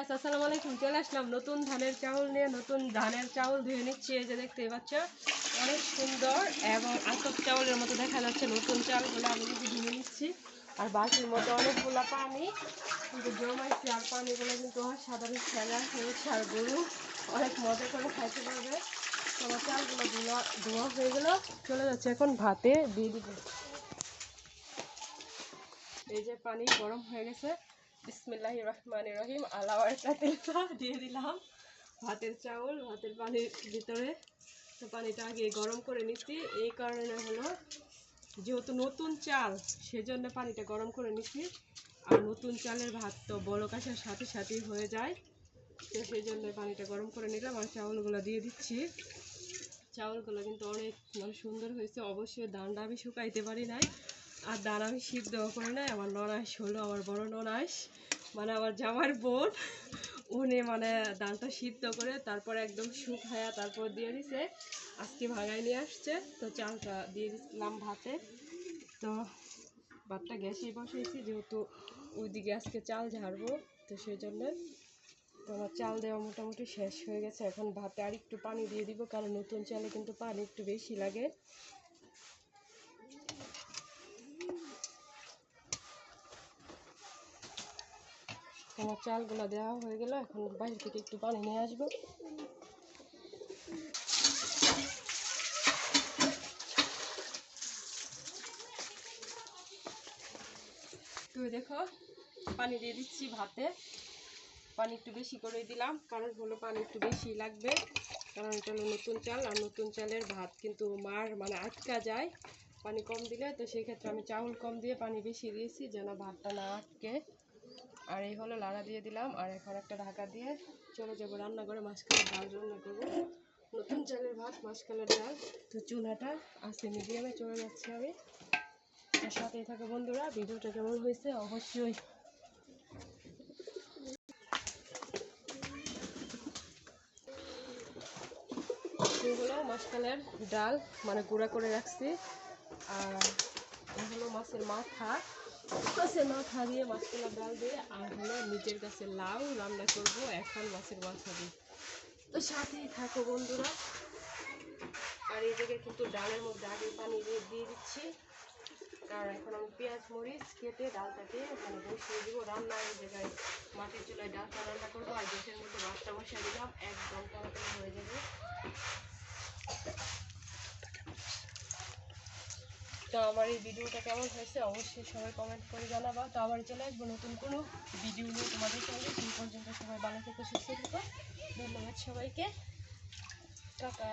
Guys আসসালামু আলাইকুম। চলে আসলাম নতুন ধানের চাউল নিয়ে। নতুন ধানের চাউল ধুয়ে নিচ্ছি। এই যে দেখতেই পাচ্ছ অনেক সুন্দর এবং আতপ চাউলের মতো দেখা যাচ্ছে। নতুন চালগুলো আমি কিন্তু ধুয়ে নিচ্ছি। আর বালতির মধ্যে অনেকগুলো পানি কিন্তু জমাইছি। আর পানিগুলো কিন্তু সাধারণ ফেলা হয়েছে। আর গরু অনেক মজা করে খাইতে পারবে। তোমার চালগুলো ধোয়া হয়ে গেল, চলে যাচ্ছে এখন ভাতে দিয়ে দিব। এই যে পানি গরম হয়ে গেছে। বিসমিল্লাহির রহমানির রহিম। আলাওয়ার তেলটা দিয়ে দিলাম ভাতের চাউল ভাতের পানির ভিতরে। তো পানিটা আগে গরম করে নিচ্ছি। এই কারণে হলো যেহেতু নতুন চাল সেজন্য পানিটা গরম করে নিচ্ছি। আর নতুন চালের ভাত তো বড় কাশার সাথে সাথেই হয়ে যায়, তো সেই জন্য পানিটা গরম করে নিলাম। আর চাউলগুলো দিয়ে দিচ্ছি। চাউলগুলো কিন্তু অনেক সুন্দর হয়েছে। অবশ্যই ধানটা আমি শুকাইতে পারি নাই, আর ধান আমি সিদ্ধ করে নাই। আমার ননাস হলো, আমার বড় ননাস আমার জামার বোন, উনি ধানটা সিদ্ধ করে তারপর একদম শুকায়া তারপর দিয়ে দিছে। আজকে ভাঙায় নিয়ে আসছে। তো চালটা দিয়ে দিলাম ভাতে। তো ভাতটা গ্যাসে বসিয়েছি যেহেতু ওইদিকে আজকে চাল ঝাড়বো, তো সেই জন্য আমার চাল দেওয়া মোটামুটি শেষ হয়ে গেছে। এখন ভাতে আর একটু পানি দিয়ে দিব, কারণ নতুন চালে কিন্তু পানি একটু বেশি লাগে। আমার চালগুলো দেওয়া হয়ে গেল। এখন বাইরে থেকে একটু পানি নিয়ে আসবো। তো দেখো পানি দিয়ে দিচ্ছি ভাতে। পানি একটু বেশি করে দিলাম, কারণ হলো পানি একটু বেশি লাগবে, কারণ এটা হলো নতুন চাল। আর নতুন চালের ভাত কিন্তু মার আটকা যায় পানি কম দিলে। তো সেই ক্ষেত্রে আমি চাউল কম দিয়ে পানি বেশি দিয়েছি যেন ভাতটা না আটকে। আর এই হলো লাড়া দিয়ে দিলাম। আর এখন একটা ঢাকা দিয়ে চলে যাবো রান্না করে। মাসকালের ডাল রান্না করবো, নতুন চালের ভাত মাসকালের ডাল। তো চুলাটা আছে মিডিয়ামে, চলে যাচ্ছে আমি। তার সাথেই থাকো বন্ধুরা। ভিডিওটা কেমন হয়েছে অবশ্যই হলো মাসকালের ডাল গুঁড়া করে রাখছি। আর হলো মাছের মাথা দিয়ে মাসকালের ডাল দিয়ে। আর হলো নিজের কাছে লাউ রান্না করবো এখন মাছের মাথা দিয়ে। তো সাথেই থাকো বন্ধুরা। আর এই জায়গায় কিন্তু ডালের মধ্যে আগে পানি দিয়ে দিচ্ছি, কারণ এখন আমি পেঁয়াজ মরিচ কেটে ডালটাকে বসিয়ে দিব রান্না। এই জায়গায় মাটির চুলায় ডালটা রান্না করবো। আর গ্যাসের মধ্যে ভাতটা বসিয়ে দিলাম, একদম তাড়াতাড়ি হয়ে যাবে। তো আমার এই ভিডিওটা কেমন হয়েছে অবশ্যই সবাই কমেন্ট করে জানাবা। তো আবার চলে আসবো নতুন কোনো ভিডিও নিয়ে তোমাদের সঙ্গে। সেই পর্যন্ত সবাই ভালো থেকো, সুস্থ থেকো। ধন্যবাদ সবাইকে, টাটা।